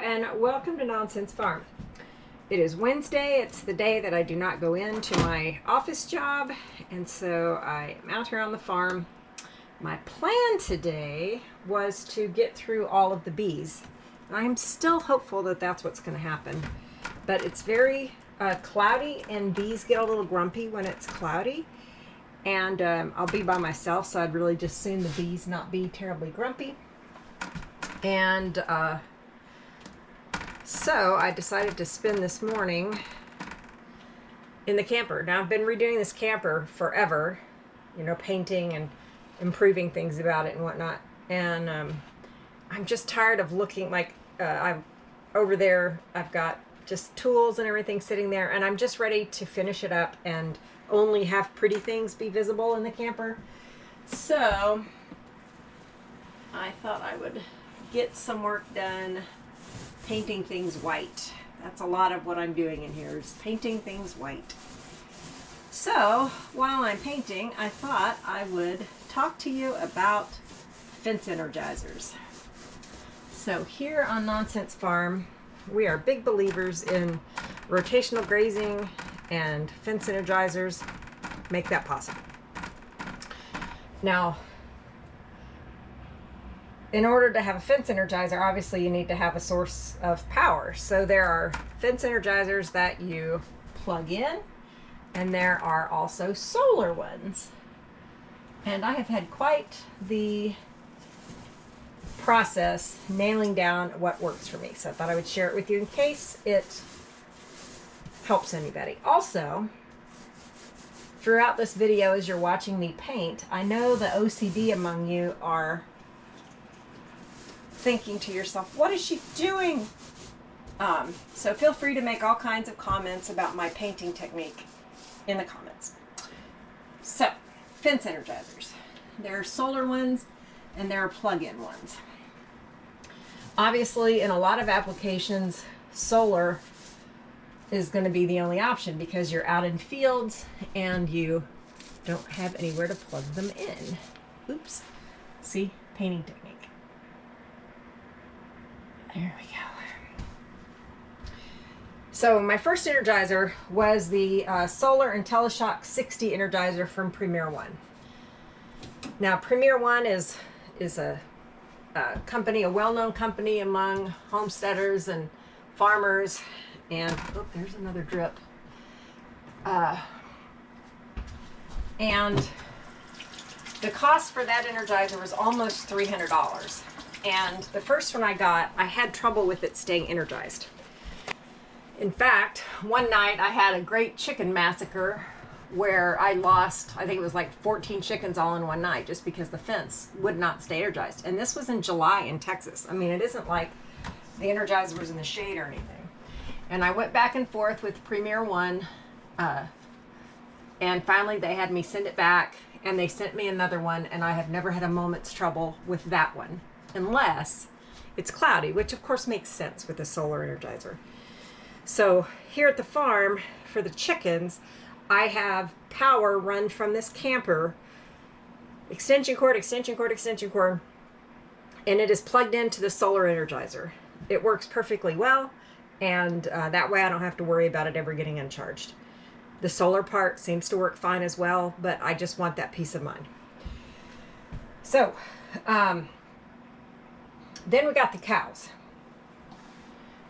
and welcome to Nonsense Farm. It is Wednesday. It's the day that I do not go into my office job, and so I am out here on the farm. My plan today was to get through all of the bees. I'm still hopeful that that's what's going to happen, but it's very cloudy, and bees get a little grumpy when it's cloudy, and I'll be by myself, so I'd really just assume the bees not be terribly grumpy. And so I decided to spend this morning in the camper. Now, I've been redoing this camper forever, you know, painting and improving things about it and whatnot. And I'm just tired of looking like I'm over there. I've got just tools and everything sitting there, and I'm just ready to finish it up and only have pretty things be visible in the camper. So I thought I would get some work done painting things white. That's a lot of what I'm doing in here, is painting things white. So while I'm painting, I thought I would talk to you about fence energizers. So here on Nonsense Farm, we are big believers in rotational grazing, and fence energizers make that possible. Now, in order to have a fence energizer, obviously you need to have a source of power. So there are fence energizers that you plug in, and there are also solar ones. And I have had quite the process nailing down what works for me. So I thought I would share it with you in case it helps anybody. Also, throughout this video, as you're watching me paint, I know the OCD among you are thinking to yourself, what is she doing? So feel free to make all kinds of comments about my painting technique in the comments. So, fence energizers. There are solar ones and there are plug-in ones. Obviously, in a lot of applications, solar is going to be the only option because you're out in fields and you don't have anywhere to plug them in. Oops. See? Painting technique. There we go. So my first Energizer was the Solar IntelliShock 60 Energizer from Premier One. Now, Premier One is a company, a well-known company among homesteaders and farmers. And oh, there's another drip. And the cost for that Energizer was almost $300. And the first one I got, I had trouble with it staying energized. In fact, one night I had a great chicken massacre where I lost, I think it was like 14 chickens all in one night just because the fence would not stay energized. And this was in July in Texas. I mean, it isn't like the Energizer was in the shade or anything. And I went back and forth with Premier One, and finally they had me send it back, and they sent me another one, and I have never had a moment's trouble with that one. Unless it's cloudy, which of course makes sense with a solar energizer. So here at the farm for the chickens, I have power run from this camper, extension cord, and it is plugged into the solar energizer. It works perfectly well, and that way I don't have to worry about it ever getting uncharged. The solar part seems to work fine as well, but I just want that peace of mind. So, then we got the cows.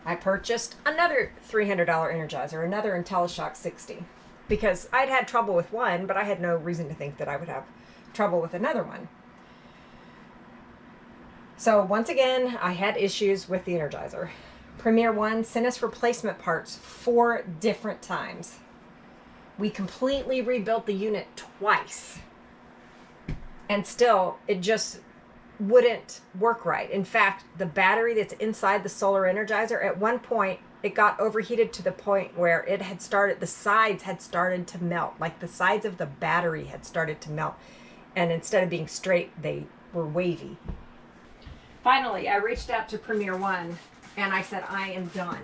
I purchased another $300 Energizer, another IntelliShock 60, because I'd had trouble with one, but I had no reason to think that I would have trouble with another one. So once again, I had issues with the Energizer. Premier One sent us replacement parts 4 different times. We completely rebuilt the unit twice, and still it just wouldn't work right. In fact, the battery that's inside the solar energizer, at one point it got overheated to the point where it had started, the sides had started to melt, like the sides of the battery had started to melt, and instead of being straight, they were wavy. Finally, I reached out to Premier One and I said, I am done.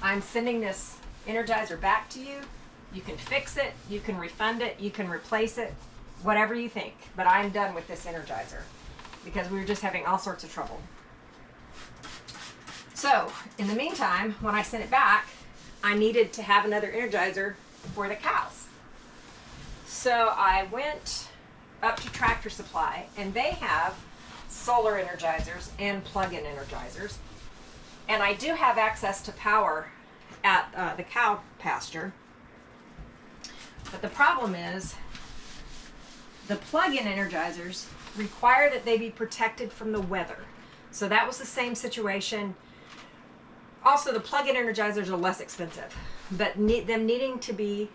I'm sending this energizer back to you. You can fix it, you can refund it, you can replace it, whatever you think, but I'm done with this energizer, because we were just having all sorts of trouble. So in the meantime, when I sent it back, I needed to have another Energizer for the cows. So I went up to Tractor Supply, and they have solar Energizers and plug-in Energizers. And I do have access to power at the cow pasture. But the problem is the plug-in Energizers require that they be protected from the weather. So that was the same situation. Also, the plug-in Energizers are less expensive, but them needing to be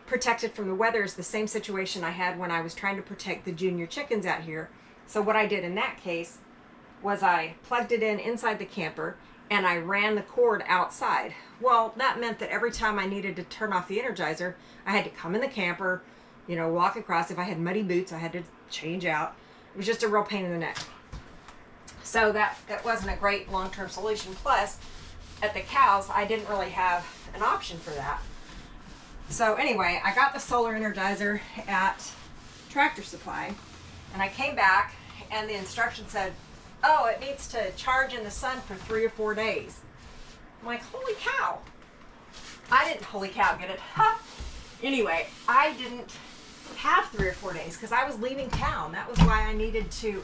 protected from the weather is the same situation I had when I was trying to protect the junior chickens out here. So what I did in that case was I plugged it in inside the camper and I ran the cord outside. Well, that meant that every time I needed to turn off the Energizer, I had to come in the camper, you know, walk across. If I had muddy boots, I had to change out. It was just a real pain in the neck. So that wasn't a great long-term solution. Plus, at the cows, I didn't really have an option for that. So anyway, I got the solar Energizer at Tractor Supply, and I came back and the instruction said, oh, it needs to charge in the sun for 3 or 4 days. I'm like, holy cow. I didn't, holy cow, get it? Ha! Anyway, I didn't have 3 or 4 days because I was leaving town. That was why I needed to,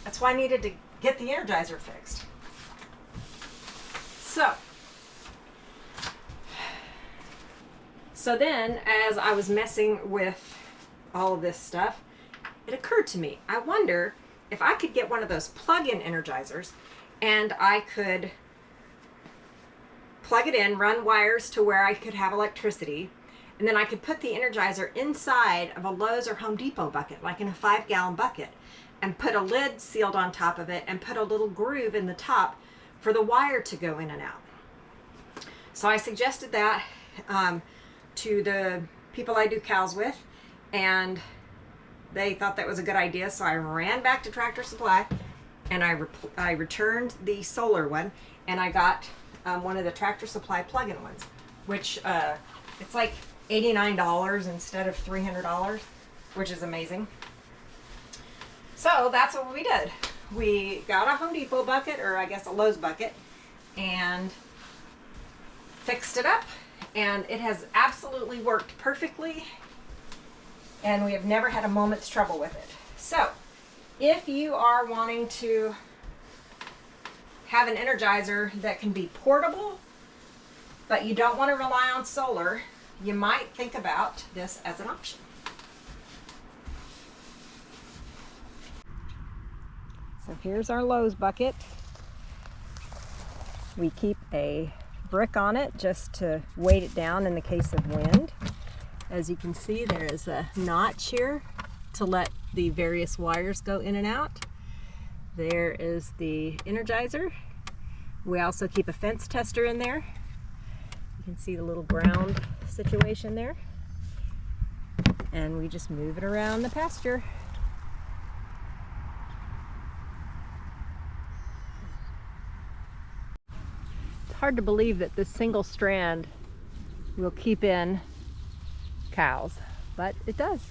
that's why I needed to get the Energizer fixed. So then, as I was messing with all of this stuff, it occurred to me, I wonder if I could get one of those plug-in Energizers and I could plug it in, run wires to where I could have electricity, and then I could put the Energizer inside of a Lowe's or Home Depot bucket, like in a 5-gallon bucket, and put a lid sealed on top of it and put a little groove in the top for the wire to go in and out. So I suggested that to the people I do cows with, and they thought that was a good idea. So I ran back to Tractor Supply and I returned the solar one, and I got one of the Tractor Supply plug-in ones, which it's like $89 instead of $300, which is amazing. So that's what we did. We got a Home Depot bucket, or I guess a Lowe's bucket, and fixed it up, and it has absolutely worked perfectly, and we have never had a moment's trouble with it. So if you are wanting to have an Energizer that can be portable, but you don't want to rely on solar, you might think about this as an option. So here's our Lowe's bucket. We keep a brick on it just to weight it down in the case of wind. As you can see, there is a notch here to let the various wires go in and out. There is the Energizer. We also keep a fence tester in there. You can see the little ground situation there. And we just move it around the pasture. Hard to believe that this single strand will keep in cows, but it does.